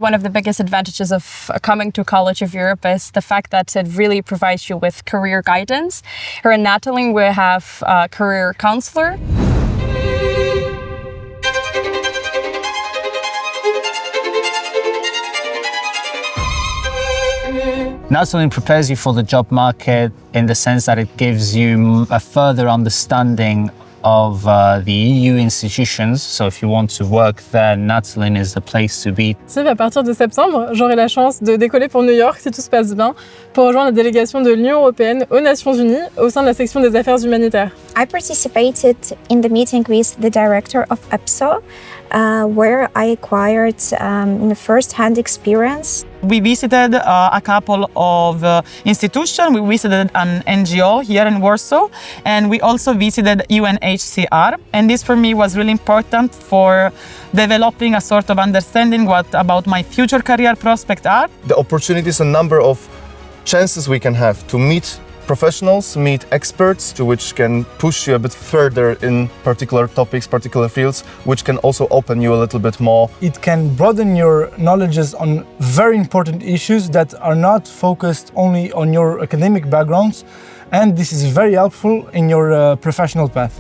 One of the biggest advantages of coming to College of Europe is the fact that it really provides you with career guidance. Here in Natolin, we have a career counselor. Natolin prepares you for the job market in the sense that it gives you a further understanding of the EU institutions. So if you want to work there, Natolin is the place to be. À partir de septembre, j'aurai la chance de décoller pour New York, si tout se passe bien, pour rejoindre la délégation de l'Union européenne aux Nations Unies au sein de la section des affaires humanitaires. I participated in the meeting with the director of EPSO, where I acquired first-hand experience. We visited a couple of institutions. We visited an NGO here in Warsaw, and we also visited UNHCR. And this for me was really important for developing a sort of understanding about my future career prospects are. The opportunities, a number of chances we can have to meet professionals, meet experts, which can push you a bit further in particular topics, particular fields, which can also open you a little bit more. It can broaden your knowledges on very important issues that are not focused only on your academic backgrounds, and this is very helpful in your professional path.